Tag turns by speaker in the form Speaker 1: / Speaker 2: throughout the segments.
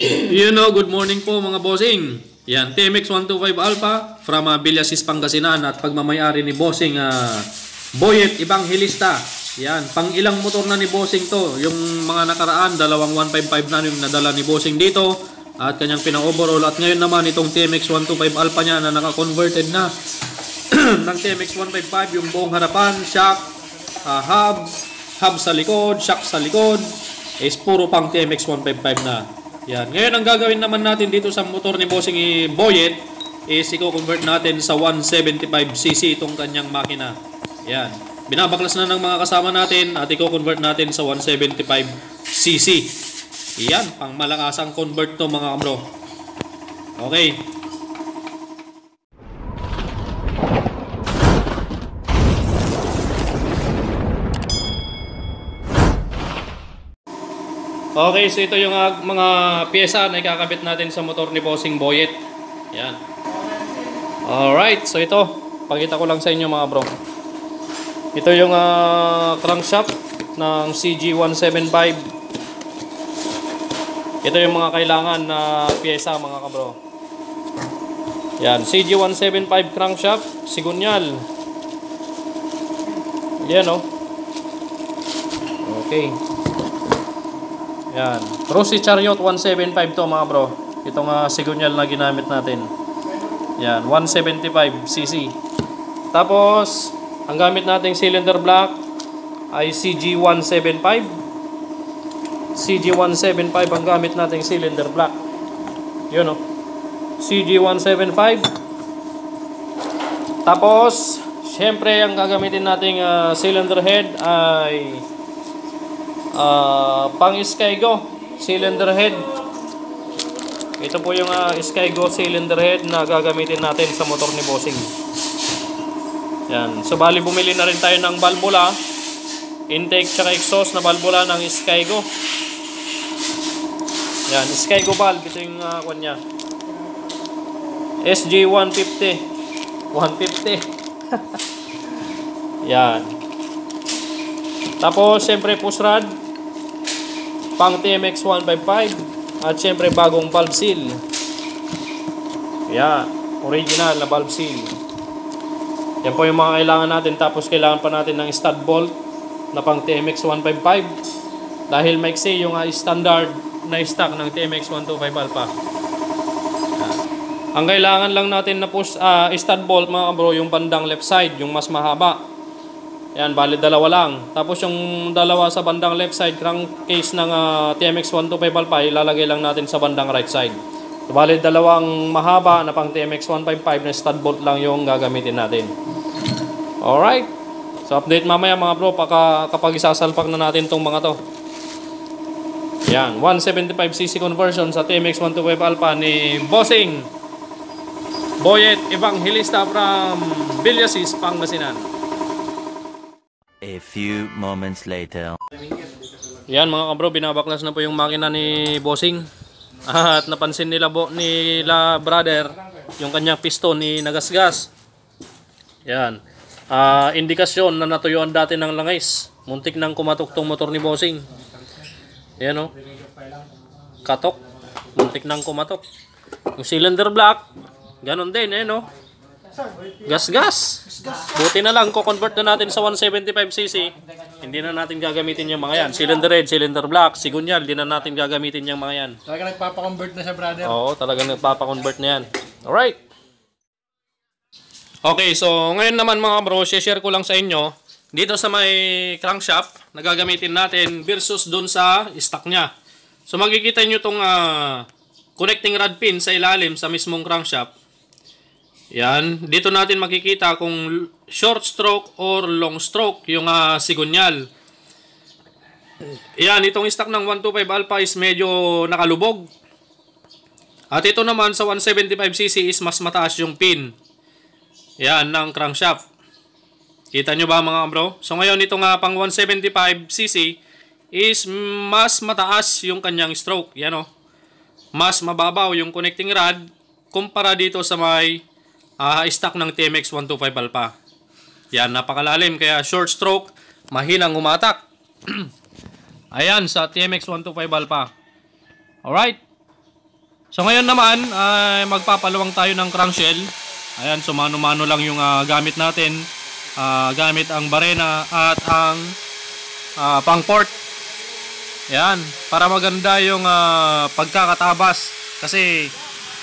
Speaker 1: Good morning po mga bossing. Yan, TMX 125 Alpha from Villasis, Pangasinan at pagmamayari ni bossing Boyet Evangelista. Yan, pang ilang motor na ni bossing to. Yung mga nakaraan, dalawang 155 na yung nadala ni bossing dito at kanyang pina-overall. At ngayon naman itong TMX 125 Alpha niya na naka-converted na ng TMX 155, yung buong harapan, shock, hub sa likod, shock sa likod, is puro pang TMX 155 na. Yan. Ngayon ang gagawin naman natin dito sa motor ni bossing Boyet is i-convert natin sa 175cc itong kanyang makina. Yan. Binabaklas na ng mga kasama natin at i-convert natin sa 175cc. Yan. Pang malakasang convert to mga bro. Okay. Okay, so ito yung mga pyesa na ikakabit natin sa motor ni bossing Boyet. Yan. Alright, so ito. Pakita ko lang sa inyo mga bro. Ito yung crankshaft ng CG175. Ito yung mga kailangan na pyesa mga kabro. Yan, CG175 crankshaft, sigunyal. Yan o. Okay. Yan, Rossi Chariot 175 to mga bro. Itong sigunyal na ginamit natin. Yan, 175cc. Tapos, ang gamit nating cylinder block ay CG175. CG175 ang gamit nating cylinder block. Yun o. CG175. Tapos, syempre ang gagamitin nating cylinder head ay pang Skygo cylinder head. Ito po yung Skygo cylinder head na gagamitin natin sa motor ni bossing. Yan. So bali bumili na rin tayo ng valvula, intake tsaka exhaust na valvula ng Skygo. Yan, Skygo valve. Ito yung kanya SG150 150. Yan. Tapos syempre push rod pang TMX 155 at syempre bagong valve seal. Yan, original na valve seal. Yan po yung mga kailangan natin. Tapos kailangan pa natin ng stud bolt na pang TMX 155 dahil maiksi yung standard na stock ng TMX 125 Alpha. Yan. Ang kailangan lang natin na push stud bolt mga bro, yung bandang left side, yung mas mahaba. Yan, bali dalawa lang. Tapos yung dalawa sa bandang left side crankcase ng TMX 125 Alpha, ilalagay lang natin sa bandang right side. So, bali dalawang mahaba na pang TMX 155 na stud bolt lang yung gagamitin natin. Alright. So update mamaya mga bro kapag isasalpak na natin tong mga to. Yan, 175cc conversion sa TMX 125 Alpha ni bossing Boyet Evangelista from Villasis, Pangasinan.
Speaker 2: A few moments later.
Speaker 1: Yan mga kabro, binabaklas na po yung makina ni bossing. At napansin nila brother yung kanyang piston ni nagasgas. Yan. Indikasyon na natuyuan dati ng langis. Muntik nang kumatok tong motor ni bossing. Yan o. Katok. Muntik nang kumatok. Yung cylinder block, ganon din eh no. Gas. Buti na lang, ko-convert na natin sa 175cc. Hindi na natin gagamitin yung mga yan. Cylinder head, cylinder block, sigunyal, hindi na natin gagamitin yung mga yan.
Speaker 3: Talaga nagpapa-convert na siya, brother.
Speaker 1: Oo, talaga nagpapa-convert na yan. Alright. Okay, so ngayon naman mga bro, share ko lang sa inyo dito sa may crankshaft na gagamitin natin versus dun sa stock niya. So makikita nyo itong connecting rod pin sa ilalim sa mismong crankshaft. Yan, dito natin makikita kung short stroke or long stroke yung sigunyal. Yan, itong stock ng 125 Alpha is medyo nakalubog. At ito naman sa 175cc is mas mataas yung pin. Yan, ng crankshaft. Kita nyo ba mga bro? So ngayon itong pang 175cc is mas mataas yung kanyang stroke. Yan o. Mas mababaw yung connecting rod kumpara dito sa may stock ng TMX 125 Alpha. Yan, napakalalim. Kaya short stroke, mahinang umatak. Ayan, sa TMX 125 Alpha. Alright. So ngayon naman ay magpapaluwang tayo ng crankshell. Ayan, so mano-mano lang yung gamit natin. Gamit ang barena at ang pang port. Ayan, para maganda yung pagkakatabas. Kasi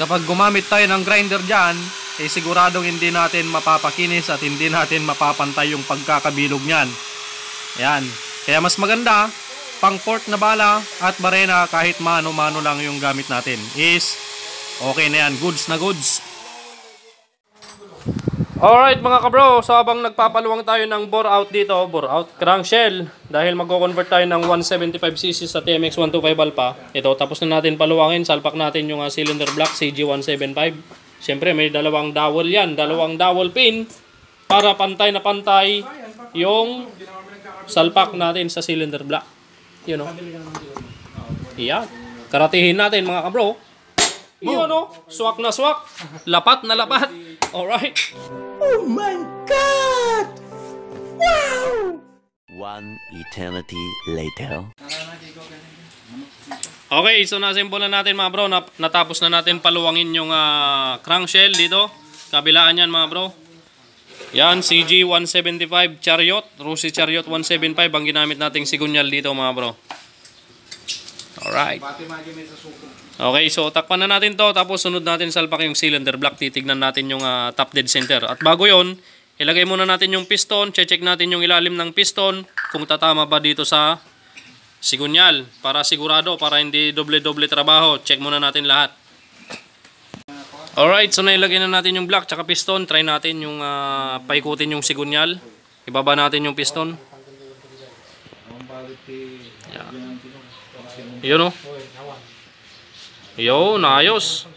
Speaker 1: kapag gumamit tayo ng grinder dyan, siguradong hindi natin mapapakinis at hindi natin mapapantay yung pagkakabilog nyan. Ayan, kaya mas maganda pang port na bala at barena kahit mano-mano lang yung gamit natin is okay na yan, goods na goods. Alright mga kabro, so habang nagpapaluwang tayo ng bore out dito, bore out crankshell, dahil magko-convert tayo ng 175cc sa TMX 125 Alpha, ito tapos na natin paluwangin, salpak natin yung cylinder block CG175. Siyempre may dalawang dowel yan, dalawang dowel pin para pantay na pantay yung salpak natin sa cylinder block. Yun o. Iyan. Karatihin natin mga kabro. Yun o. Swak na swak. Lapat na lapat. Alright.
Speaker 4: Oh my God! Wow!
Speaker 2: One eternity later.
Speaker 1: Okay, so nasimple na natin mga bro. Natapos na natin paluwangin yung crankshell dito. Kabilaan yan mga bro. Yan, CG175 Chariot. Rossi Chariot 175 ang ginamit nating sigunyal dito mga bro. Alright. Okay, so takpan na natin to. Tapos sunod natin salpak yung cylinder block. Titignan natin yung top dead center. At bago yon, ilagay muna natin yung piston. Check natin yung ilalim ng piston. Kung tatama ba dito sa sigunyal. Para sigurado, para hindi doble-doble trabaho. Check muna natin lahat. Alright, so nailagay na natin yung block tsaka piston. Try natin yung paikutin yung sigunyal. Ibaba natin yung piston. Yan. Yun o. Yun, ayos.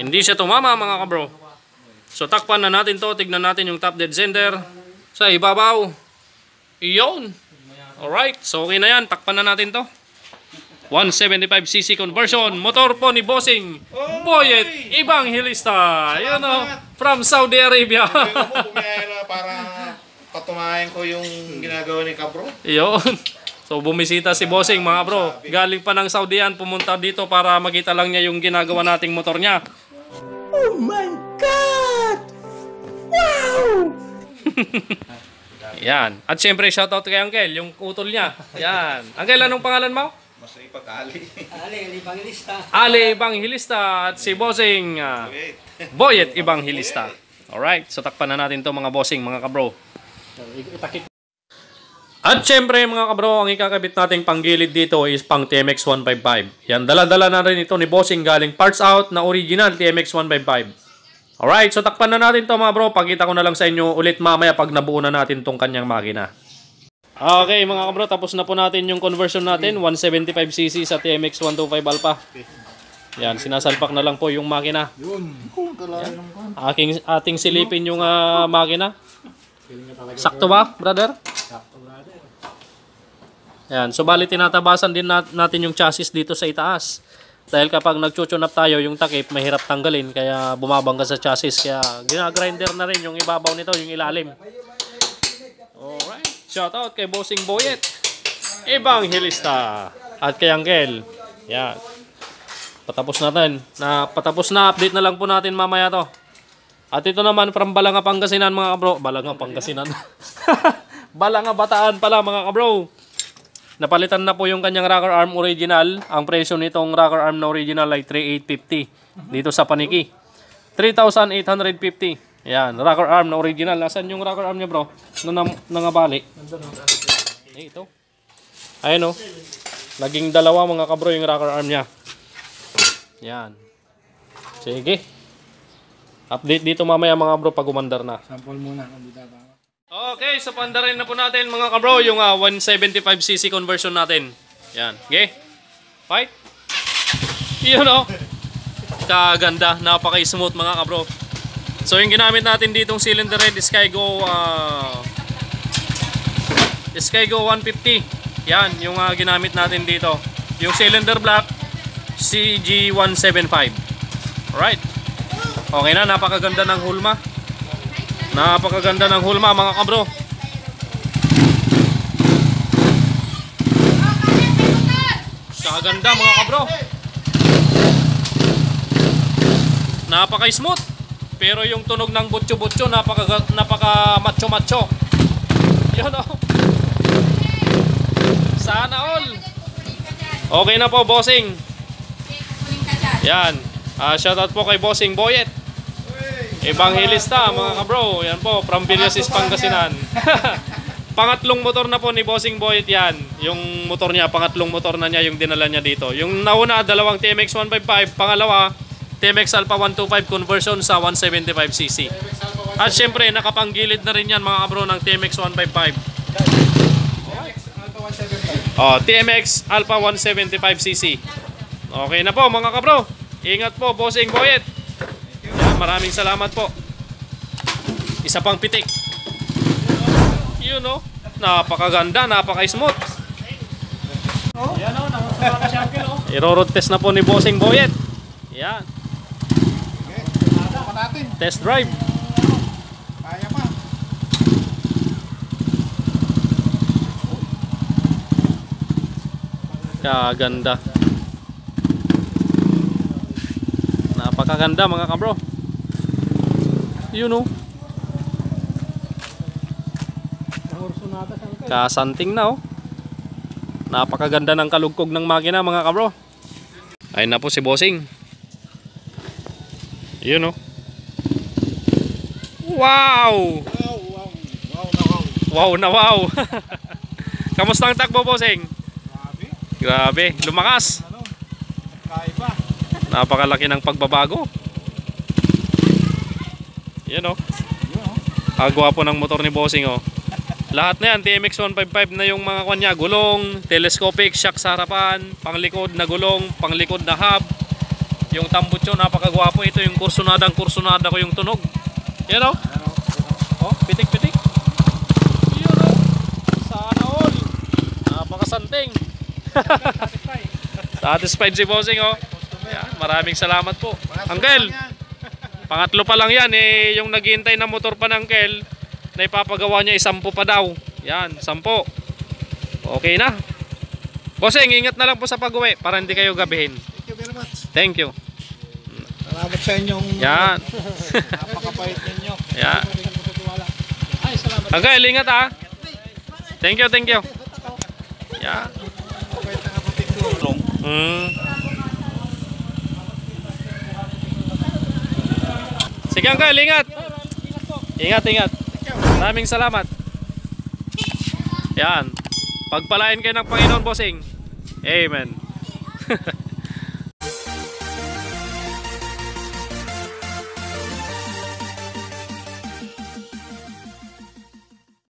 Speaker 1: Hindi siya tumama mga kabro. So takpan na natin to. Tignan natin yung top dead center sa ibabaw. Yun. Alright, so okay na yan. Takpan na natin to. 175cc conversion. Motor po ni Bossing Boyet Evangelista. Yun o. From Saudi Arabia.
Speaker 5: Para patunayan ko yung ginagawa ni Kabro.
Speaker 1: Yun. So bumisita si Bossing mga bro. Galing pa ng Saudi yan. Pumunta dito para makita lang niya yung ginagawa nating motor niya.
Speaker 4: Oh my God! Wow!
Speaker 1: Yan. At syempre shoutout kay Uncle. Yung utol niya. Yan. Uncle, anong pangalan mo?
Speaker 5: Masipag Ali.
Speaker 1: Ali Evangelista at si Bossing Boyet Evangelista. Alright, so takpan na natin to mga bossing, mga kabro. At syempre mga kabro, ang ikakabit nating panggilid dito is pang TMX 155. Yan, dala-dala na rin ito ni Bossing galing parts out na original TMX 155. Alright, so takpan na natin to mga bro. Pakita ko na lang sa inyo ulit mamaya pag nabuo na natin tong kanyang makina. Okay mga kabro, tapos na po natin yung conversion natin 175cc sa TMX 125 Alpha. Yan, sinasalpak na lang po yung makina. Ating silipin yung makina. Sakto ba, brother? Yan, so bali tinatabasan din natin yung chassis dito sa itaas. Dahil kapag nagchuchun up tayo, yung takip mahirap tanggalin kaya bumabangga sa chassis. Kaya ginagrinder na rin yung ibabaw nito, yung ilalim. Alright. Shoutout kay Bossing Boyet Evangelista at kay Uncle. Yan. Patapos natin. Patapos na. Update na lang po natin mamaya to. At ito naman from Balanga, Pangasinan mga kabro. Balanga, Pangasinan. Balanga, Bataan pala mga kabro. Napalitan na po yung kanyang rocker arm original. Ang presyo nitong rocker arm na original ay 3,850 dito sa Paniki. 3,850. Yan, rocker arm na original. Nasaan yung rocker arm niya bro? Nangabali. Ito. Ayun o. Naging dalawa mga kabro yung rocker arm niya. Yan. Sige. Update dito mamaya mga bro pag umandar na.
Speaker 3: Sample muna.
Speaker 1: Okay, so pandarin na po natin mga kabro yung 175cc conversion natin. Yan. Okay? Fight. Yun o. Kaganda. Napaka-smooth mga kabro. So yung ginamit natin ditong cylinder head Skygo 150. Yan yung ginamit natin dito. Yung cylinder block CG175. Alright. Okay na, napakaganda ng hulma. Napakaganda ng hulma mga kabro. Kaganda mga kabro. napaka-smooth. Pero yung tunog ng butyo-butyo, napaka macho-macho. Yun o. Sana all. Okay na po, bossing. Yan. Shoutout po kay Bossing Boyet. Evangelista, mga kabro. Yan po, from Villasis, Pangasinan. Pangatlong motor na po ni Bossing Boyet yan. Yung motor niya, pangatlong motor na niya yung dinala niya dito. Yung nauna, dalawang TMX 155. Pangalawa, TMX Alpha 125 conversion sa 175cc. At syempre, nakapanggilid na rin yan mga kabro ng TMX 155. TMX Alpha 175cc. Okay na po mga kabro. Ingat po, Bossing Boyet. Yan, maraming salamat po. Isa pang pitik. Yun o. Napakaganda, napaka-smooth.
Speaker 3: Yan o, nakuha siya ang kilo.
Speaker 1: I-road test na po ni Bossing Boyet. Yan. Test drive.
Speaker 5: Kaya pa.
Speaker 1: Kaganda. Napakaganda mga kabro. Yun o. Kasanting na o. Napakaganda ng kalugkog ng makina mga kabro. Ayun na po si Bossing. Yun o. Wow! Wow na wow. Kamusta ang takbo, Bossing? Grabe, lumakas. Napakalaki ng pagbabago. Yan o. Agwa po ng motor ni Bossing o. Lahat na yan, TMX 155 na yung mga kanya. Gulong, telescopic, shock sa harapan, panglikod na gulong, panglikod na hub. Yung tambutso, napakagwapo. Ito yung kursunada ko yung tunog. Yan o. Oh, pitik-pitik. Yan o. Sana all. Napakasanting. Satisfied si Bossing o. Yan, maraming salamat po. Uncle, pangatlo pa lang yan eh. Yung naghihintay na motor pa ng Uncle, na ipapagawa niya 10 pa daw. Yan, 10. Okay na. Bossing, ingat na lang po sa pag-uwi para hindi kayo gabihin.
Speaker 5: Thank you very much.
Speaker 1: Thank you.
Speaker 5: Salamat sa inyong
Speaker 1: Yan.
Speaker 5: napakapait ninyo.
Speaker 1: Yan. Uncle, ingat ha. Thank you, thank you. Yan.
Speaker 5: Kapait na kapatid ko.
Speaker 1: Sige Uncle, ingat. Ingat, ingat. Maraming salamat. Yan. Pagpalain kayo ng Panginoon, Bossing. Amen.